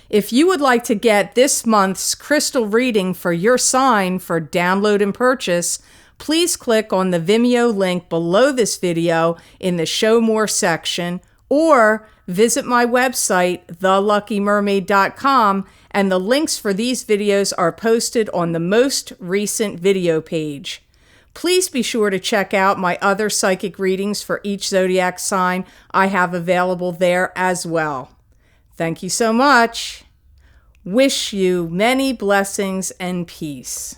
If you would like to get this month's crystal reading for your sign for download and purchase, please click on the Vimeo link below this video in the Show More section, or visit my website, theluckymermaid.com, and the links for these videos are posted on the most recent video page. Please be sure to check out my other psychic readings for each zodiac sign I have available there as well. Thank you so much. Wish you many blessings and peace.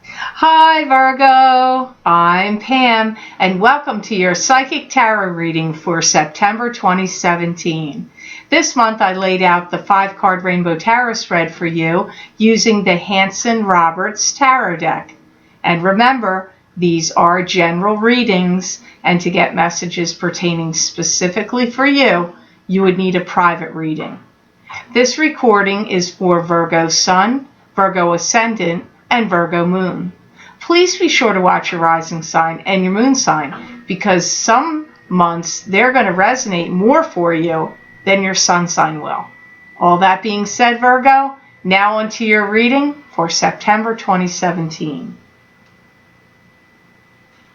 Hi Virgo, I'm Pam, and welcome to your Psychic Tarot reading for September 2017. This month I laid out the 5-card Rainbow Tarot spread for you using the Hanson-Roberts Tarot deck. And remember, these are general readings, and to get messages pertaining specifically for you, you would need a private reading. This recording is for Virgo Sun, Virgo Ascendant, and Virgo Moon. Please be sure to watch your rising sign and your moon sign, because some months they're going to resonate more for you than your sun sign will. All that being said, Virgo, now onto your reading for September 2017.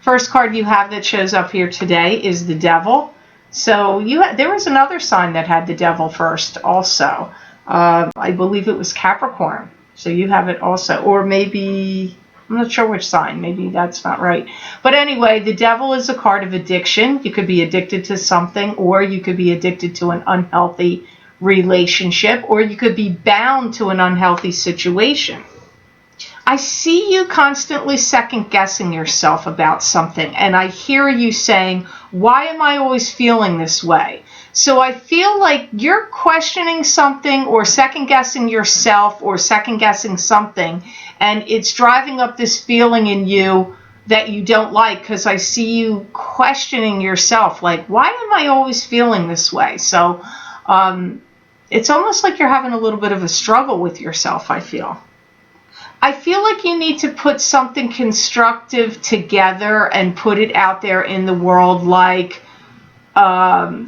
First card you have that shows up here today is the Devil. So there was another sign that had the Devil first also. I believe it was Capricorn. So you have it also, or maybe, I'm not sure which sign, maybe that's not right. But anyway, the Devil is a card of addiction. You could be addicted to something, or you could be addicted to an unhealthy relationship, or you could be bound to an unhealthy situation. I see you constantly second guessing yourself about something, and I hear you saying, why am I always feeling this way? So I feel like you're questioning something or second guessing yourself or second guessing something, and it's driving up this feeling in you that you don't like, because I see you questioning yourself, like, why am I always feeling this way? So it's almost like you're having a little bit of a struggle with yourself, I feel. I feel like you need to put something constructive together and put it out there in the world, like a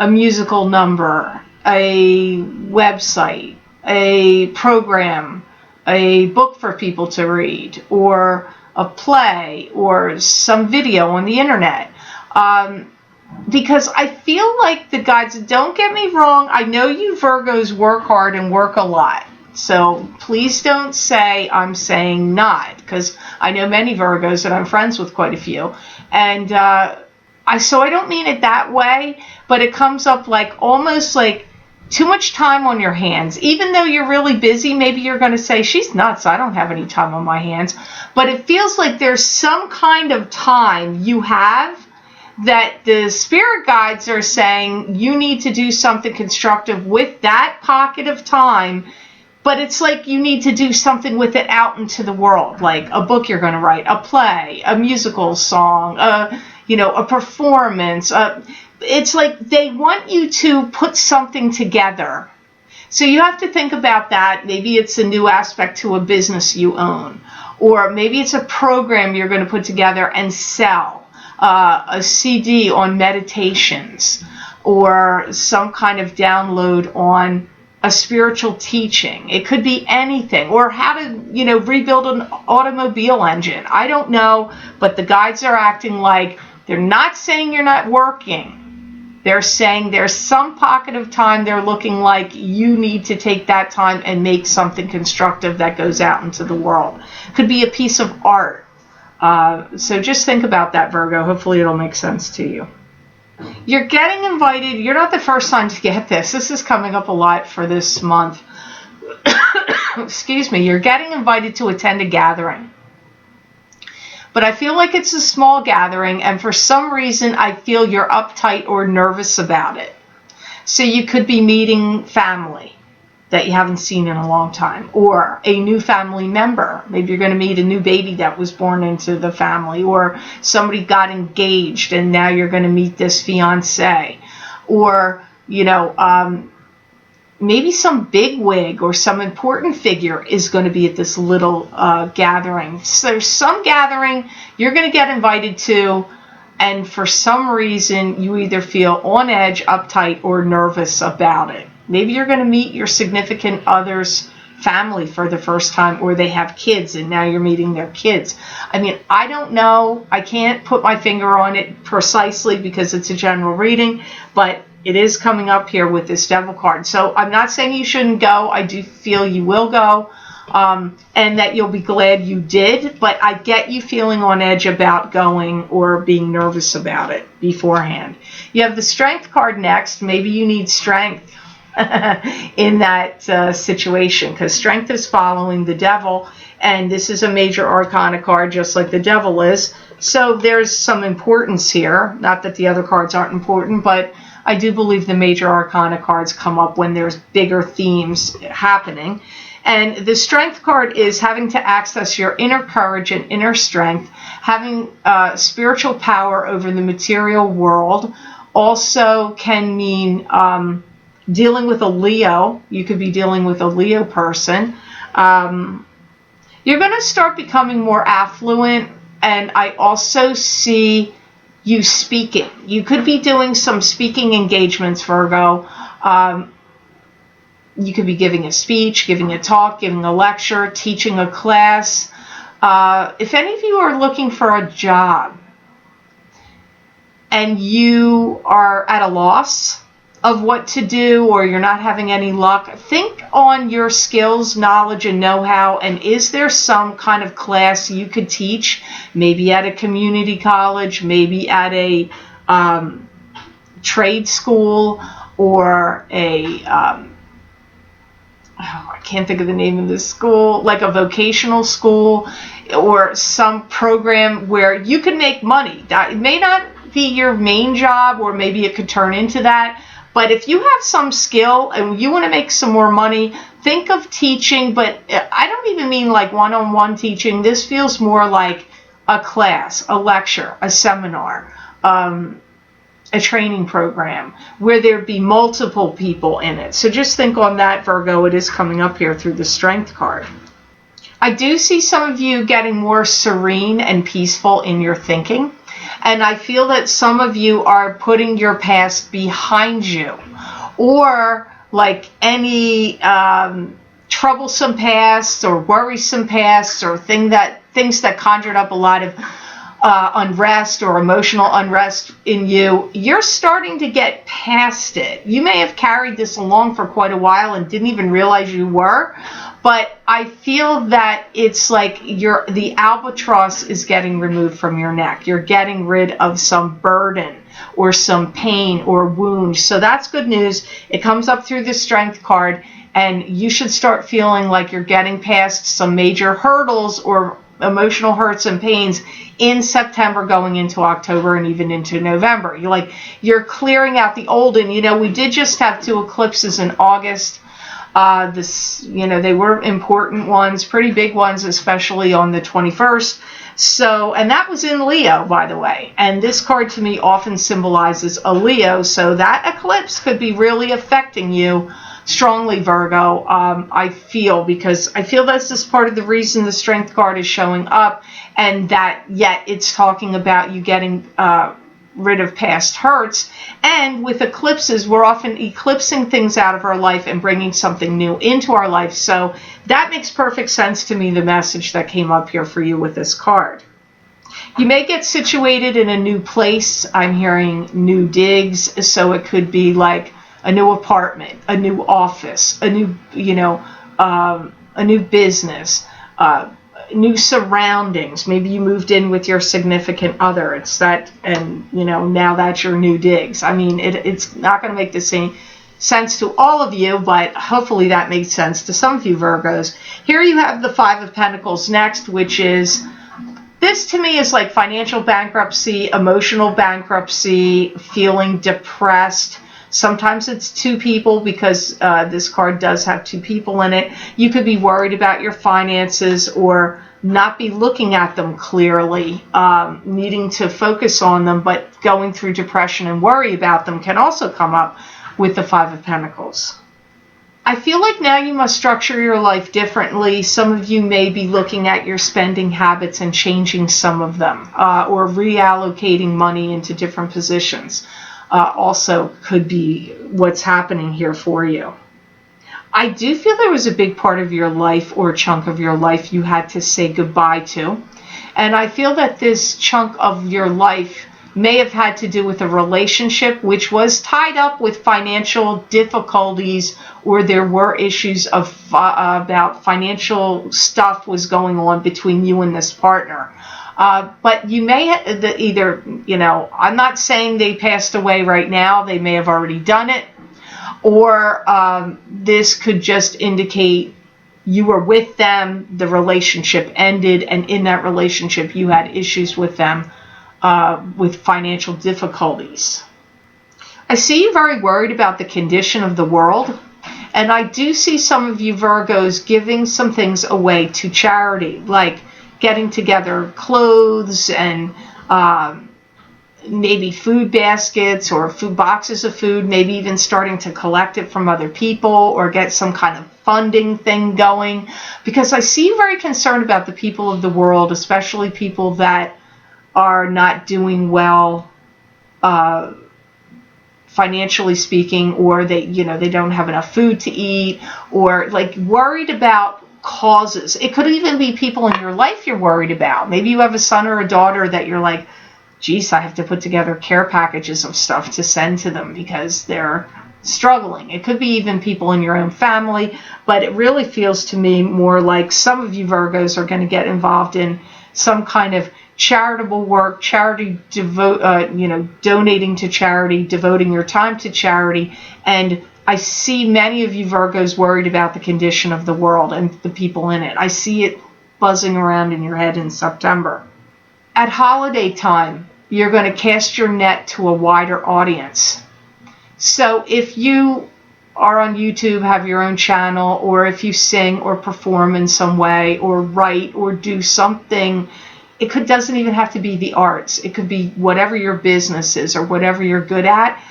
musical number, a website, a program, a book for people to read, or a play, or some video on the internet. Because I feel like the guides, don't get me wrong, I know you Virgos work hard and work a lot. So please don't say I'm saying not, because I know many Virgos and I'm friends with quite a few. And so I don't mean it that way, but it comes up like almost like too much time on your hands. Even though you're really busy, maybe you're going to say, she's nuts, I don't have any time on my hands. But it feels like there's some kind of time you have that the spirit guides are saying you need to do something constructive with that pocket of time. But it's like you need to do something with it out into the world, like a book you're going to write, a play, a musical song, a performance. It's like they want you to put something together. So you have to think about that. Maybe it's a new aspect to a business you own, or maybe it's a program you're going to put together and sell, a CD on meditations, or some kind of download on a spiritual teaching. It could be anything, or how to, rebuild an automobile engine. I don't know, but the guides are acting like they're not saying you're not working. They're saying there's some pocket of time they're looking like you need to take that time and make something constructive that goes out into the world. Could be a piece of art. So just think about that, Virgo. Hopefully it'll make sense to you. You're getting invited. You're not the first time to get this. This is coming up a lot for this month. Excuse me. You're getting invited to attend a gathering. But I feel like it's a small gathering, and for some reason I feel you're uptight or nervous about it. So you could be meeting family that you haven't seen in a long time, or a new family member. Maybe you're going to meet a new baby that was born into the family, or somebody got engaged and now you're going to meet this fiance, or maybe some big wig or some important figure is going to be at this little gathering. So there's some gathering you're going to get invited to, and for some reason you either feel on edge, uptight, or nervous about it. Maybe you're going to meet your significant other's family for the first time, or they have kids and now you're meeting their kids. I mean, I don't know. I can't put my finger on it precisely because it's a general reading, but it is coming up here with this Devil card. So I'm not saying you shouldn't go. I do feel you will go, and that you'll be glad you did, but I get you feeling on edge about going or being nervous about it beforehand. You have the Strength card next. Maybe you need strength in that situation, because strength is following the Devil, and this is a major arcana card just like the Devil is. So there's some importance here. Not that the other cards aren't important, but I do believe the major arcana cards come up when there's bigger themes happening. And the Strength card is having to access your inner courage and inner strength, having spiritual power over the material world. Also can mean dealing with a Leo. You could be dealing with a Leo person. You're going to start becoming more affluent, and I also see you speaking. You could be doing some speaking engagements, Virgo. You could be giving a speech, giving a talk, giving a lecture, teaching a class. If any of you are looking for a job and you are at a loss of what to do, or you're not having any luck, think on your skills, knowledge, and know-how, and is there some kind of class you could teach, maybe at a community college, maybe at a trade school, or a I can't think of the name of this school, like a vocational school, or some program where you can make money. It may not be your main job, or maybe it could turn into that. But if you have some skill and you want to make some more money, think of teaching. But I don't even mean like one-on-one teaching. This feels more like a class, a lecture, a seminar, a training program where there'd be multiple people in it. So just think on that, Virgo. It is coming up here through the Strength card. I do see some of you getting more serene and peaceful in your thinking. And I feel that some of you are putting your past behind you, or like any troublesome past or worrisome past, or things that conjured up a lot of unrest or emotional unrest in you. You're starting to get past it. You may have carried this along for quite a while and didn't even realize you were, but I feel that it's like the albatross is getting removed from your neck. You're getting rid of some burden or some pain or wound. So that's good news. It comes up through the Strength card, and you should start feeling like you're getting past some major hurdles or emotional hurts and pains in September, going into October, and even into November. You're clearing out the old. And we did just have 2 eclipses in August. They were important ones, pretty big ones, especially on the 21st. So, and that was in Leo, by the way. And this card to me often symbolizes a Leo. So that eclipse could be really affecting you strongly, Virgo. I feel that's just part of the reason the Strength card is showing up, and that yet it's talking about you getting rid of past hurts. And with eclipses, we're often eclipsing things out of our life and bringing something new into our life. So that makes perfect sense to me, the message that came up here for you with this card. You may get situated in a new place. I'm hearing new digs, so it could be like a new apartment, a new office, a new business, new surroundings. Maybe you moved in with your significant other. It's that, and now that's your new digs. I mean, it's not going to make the same sense to all of you, but hopefully that makes sense to some of you Virgos. Here you have the 5 of Pentacles next, which is, this to me is like financial bankruptcy, emotional bankruptcy, feeling depressed. Sometimes it's 2 people, because this card does have 2 people in it. You could be worried about your finances or not be looking at them clearly, needing to focus on them, but going through depression and worry about them can also come up with the 5 of Pentacles. I feel like now you must structure your life differently. Some of you may be looking at your spending habits and changing some of them, or reallocating money into different positions. Also could be what's happening here for you. I do feel there was a big part of your life or chunk of your life you had to say goodbye to. And I feel that this chunk of your life may have had to do with a relationship which was tied up with financial difficulties, or there were issues of about financial stuff was going on between you and this partner. But you may either, I'm not saying they passed away right now. They may have already done it. Or this could just indicate you were with them, the relationship ended, and in that relationship you had issues with them with financial difficulties. I see you very worried about the condition of the world, and I do see some of you Virgos giving some things away to charity, like getting together clothes and maybe food baskets or food boxes of food, maybe even starting to collect it from other people or get some kind of funding thing going, because I see you very concerned about the people of the world, especially people that are not doing well financially speaking, or they don't have enough food to eat, or like worried about causes. It could even be people in your life you're worried about. Maybe you have a son or a daughter that you're like, geez, I have to put together care packages of stuff to send to them because they're struggling. It could be even people in your own family, but it really feels to me more like some of you Virgos are going to get involved in some kind of charitable work, charity, donating to charity, devoting your time to charity. And I see many of you Virgos worried about the condition of the world and the people in it. I see it buzzing around in your head in September. At holiday time, you're going to cast your net to a wider audience. So if you are on YouTube, have your own channel, or if you sing or perform in some way, or write or do something, doesn't even have to be the arts. It could be whatever your business is or whatever you're good at.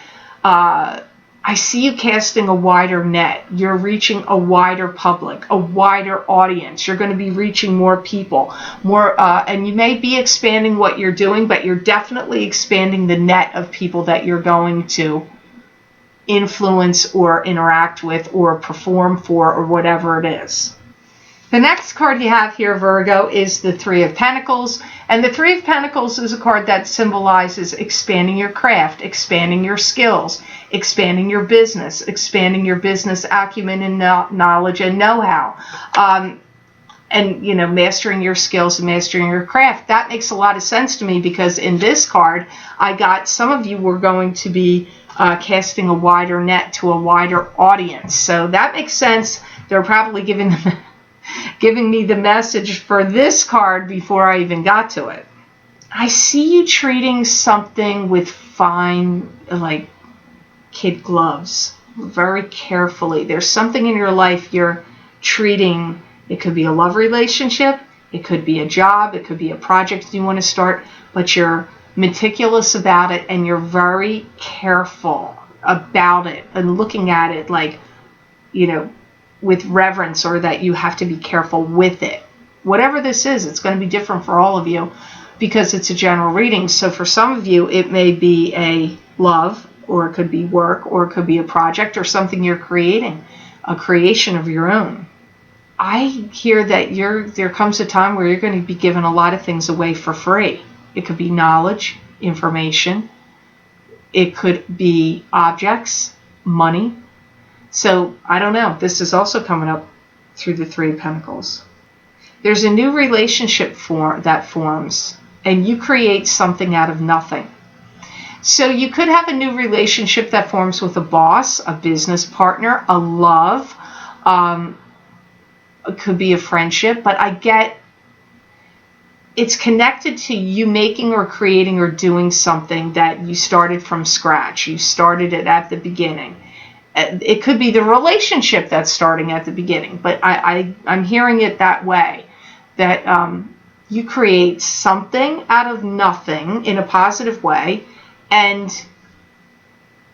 I see you casting a wider net. You're reaching a wider public, a wider audience. You're going to be reaching more people, and you may be expanding what you're doing, but you're definitely expanding the net of people that you're going to influence or interact with or perform for or whatever it is. The next card you have here, Virgo, is the Three of Pentacles. And the Three of Pentacles is a card that symbolizes expanding your craft, expanding your skills, expanding your business acumen and knowledge and know-how. And, mastering your skills and mastering your craft. That makes a lot of sense to me, because in this card, I got some of you were going to be casting a wider net to a wider audience. So that makes sense. They're probably giving me the message for this card before I even got to it. I see you treating something with fine, like kid gloves, very carefully. There's something in your life you're treating. It could be a love relationship, it could be a job, it could be a project you want to start, but you're meticulous about it and you're very careful about it and looking at it like, with reverence, or that you have to be careful with it. Whatever this is, it's going to be different for all of you because it's a general reading. So for some of you, it may be a love, or it could be work, or it could be a project or something you're creating, a creation of your own. I hear that there comes a time where you're going to be giving a lot of things away for free. It could be knowledge, information. It could be objects, money. So, I don't know. This is also coming up through the Three of Pentacles. There's a new relationship that forms, and you create something out of nothing. So, you could have a new relationship that forms with a boss, a business partner, a love. It could be a friendship, but I get it's connected to you making or creating or doing something that you started from scratch. You started it at the beginning. It could be the relationship that's starting at the beginning, but I'm hearing it that way, that you create something out of nothing in a positive way, and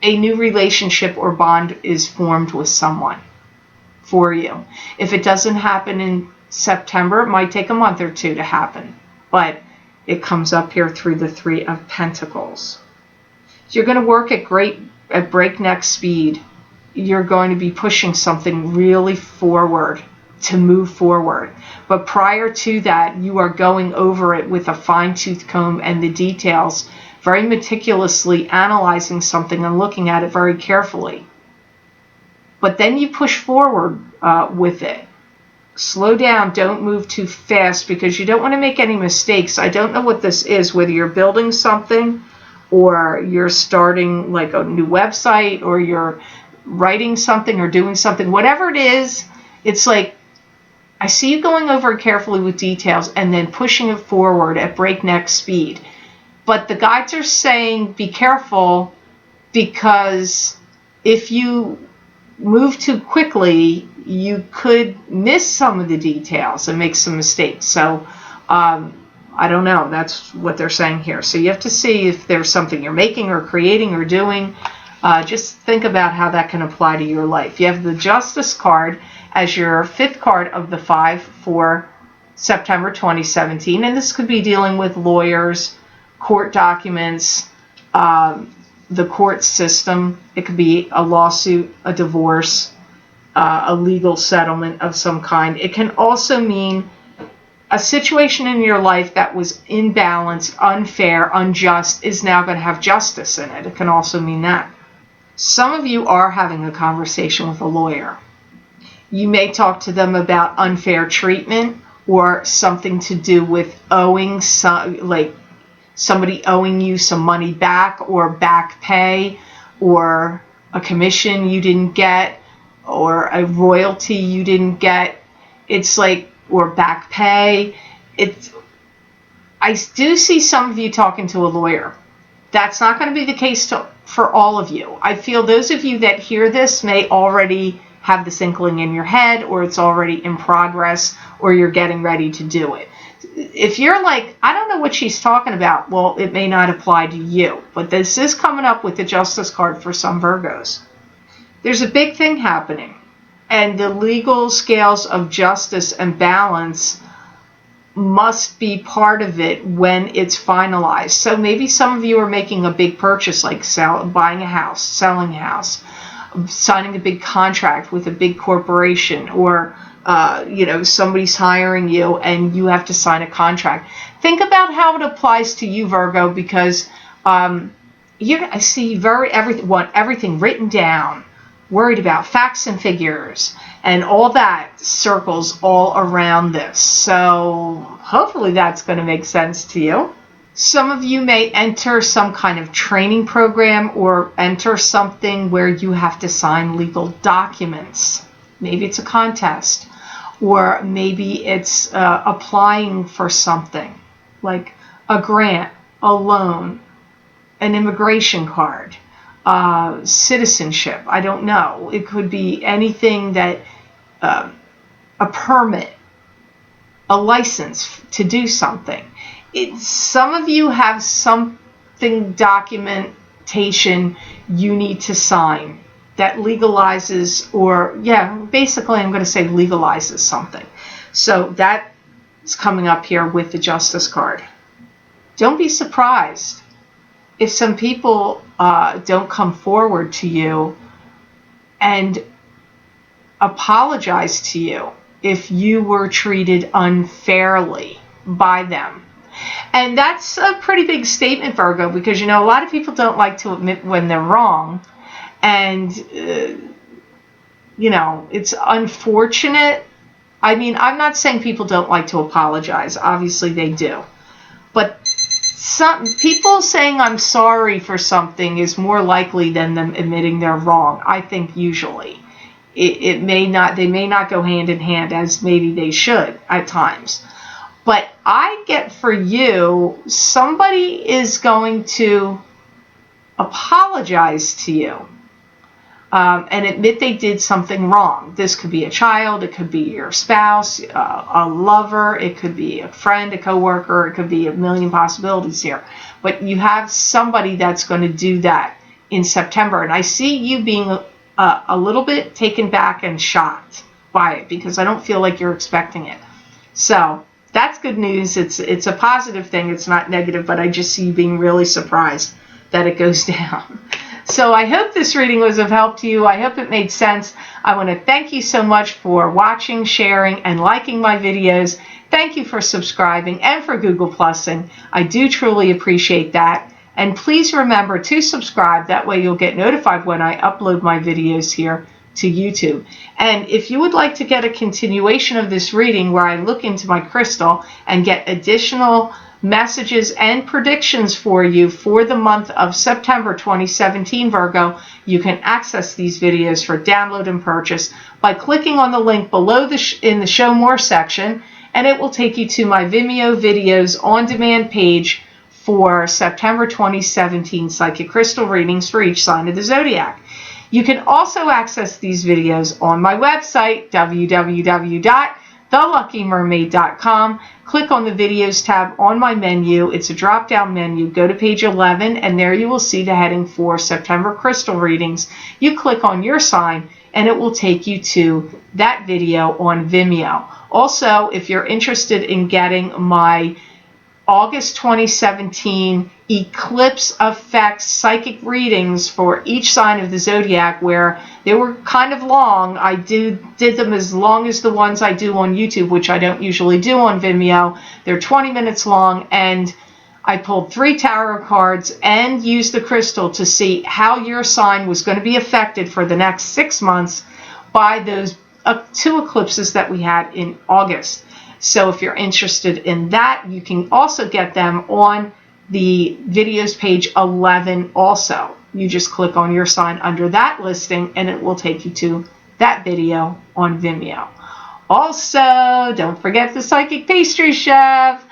a new relationship or bond is formed with someone. for you. If it doesn't happen in September, it might take a month or two to happen, but it comes up here through the Three of Pentacles. You're going to work at breakneck speed. You're going to be pushing something really forward to move forward. But prior to that, you are going over it with a fine-tooth comb and the details, very meticulously analyzing something and looking at it very carefully. But then you push forward with it. Slow down, don't move too fast, because you don't want to make any mistakes. I don't know what this is, whether you're building something or you're starting like a new website or you're writing something or doing something, whatever it is, it's like I see you going over it carefully with details and then pushing it forward at breakneck speed. But the guides are saying be careful, because if you move too quickly, you could miss some of the details and make some mistakes. So I don't know. That's what they're saying here. So you have to see if there's something you're making or creating or doing. Just think about how that can apply to your life. You have the Justice card as your 5th card of the 5 for September 2017. And this could be dealing with lawyers, court documents, the court system. It could be a lawsuit, a divorce, a legal settlement of some kind. It can also mean a situation in your life that was imbalanced, unfair, unjust, is now going to have justice in it. It can also mean that. Some of you are having a conversation with a lawyer. You may talk to them about unfair treatment or something to do with owing, like somebody owing you some money back, or back pay, or a commission you didn't get, or a royalty you didn't get. It's like, or back pay. I do see some of you talking to a lawyer. That's not going to be the case for all of you. I feel those of you that hear this may already have this inkling in your head, or it's already in progress, or you're getting ready to do it. If you're like, I don't know what she's talking about, well, it may not apply to you. But this is coming up with the Justice card for some Virgos. There's a big thing happening, and the legal scales of justice and balance must be part of it when it's finalized. So maybe some of you are making a big purchase, like buying a house, selling a house, signing a big contract with a big corporation, or somebody's hiring you and you have to sign a contract. Think about how it applies to you, Virgo, because I see want everything written down, worried about facts and figures, and all that circles all around this. So hopefully that's going to make sense to you. Some of you may enter some kind of training program or enter something where you have to sign legal documents. Maybe it's a contest, or maybe it's applying for something like a grant, a loan, an immigration card, citizenship. I don't know. It could be anything that, a permit, a license to do something. Some of you have something, documentation you need to sign that legalizes, or basically I'm going to say legalizes something. So that is coming up here with the Justice card. Don't be surprised if some people don't come forward to you and apologize to you if you were treated unfairly by them. And that's a pretty big statement, Virgo, because a lot of people don't like to admit when they're wrong. And, it's unfortunate. I mean, I'm not saying people don't like to apologize. Obviously they do. But some people saying I'm sorry for something is more likely than them admitting they're wrong. I think usually they may not go hand in hand as maybe they should at times. But I get for you, somebody is going to apologize to you and admit they did something wrong. This could be a child, it could be your spouse, a lover, it could be a friend, a coworker, it could be a million possibilities here. But you have somebody that's going to do that in September. And I see you being a little bit taken back and shocked buy it because I don't feel like you're expecting it. So that's good news. It's a positive thing. It's not negative, but I just see you being really surprised that it goes down. So I hope this reading was of help to you. I hope it made sense. I want to thank you so much for watching, sharing, and liking my videos. Thank you for subscribing and for Google Plusing. I do truly appreciate that. And please remember to subscribe. That way you'll get notified when I upload my videos here to YouTube. And if you would like to get a continuation of this reading where I look into my crystal and get additional messages and predictions for you for the month of September 2017, Virgo, you can access these videos for download and purchase by clicking on the link below in the Show More section, and it will take you to my Vimeo videos on demand page for September 2017 psychic crystal readings for each sign of the zodiac. You can also access these videos on my website, www.theluckymermaid.com. Click on the videos tab on my menu. It's a drop down menu. Go to page 11 and there you will see the heading for September crystal readings. You click on your sign and it will take you to that video on Vimeo. Also, if you're interested in getting my August 2017 eclipse effects psychic readings for each sign of the zodiac, where they were kind of long. I did them as long as the ones I do on YouTube, which I don't usually do on Vimeo. They're 20 minutes long, and I pulled 3 tarot cards and used the crystal to see how your sign was going to be affected for the next 6 months by those 2 eclipses that we had in August. So if you're interested in that, you can also get them on the videos page 11 also. You just click on your sign under that listing and it will take you to that video on Vimeo. Also, don't forget the Psychic Pastry Chef.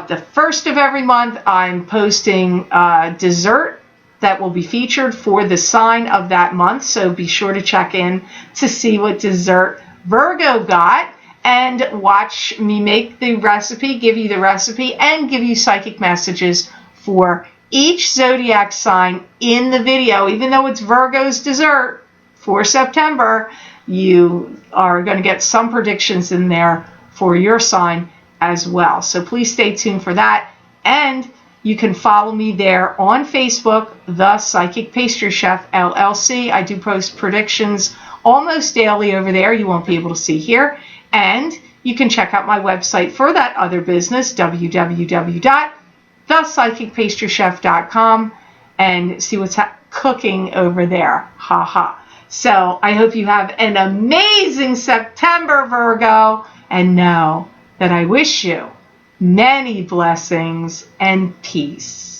The first of every month, I'm posting dessert that will be featured for the sign of that month. So be sure to check in to see what dessert Virgo got. And watch me make the recipe, give you the recipe, and give you psychic messages for each zodiac sign in the video. Even though it's Virgo's dessert for September, you are going to get some predictions in there for your sign as well. So please stay tuned for that. And you can follow me there on Facebook, The Psychic Pastry Chef LLC. I do post predictions almost daily over there. You won't be able to see here. And you can check out my website for that other business, www.thepsychicpastrychef.com, and see what's cooking over there. So I hope you have an amazing September, Virgo, and know that I wish you many blessings and peace.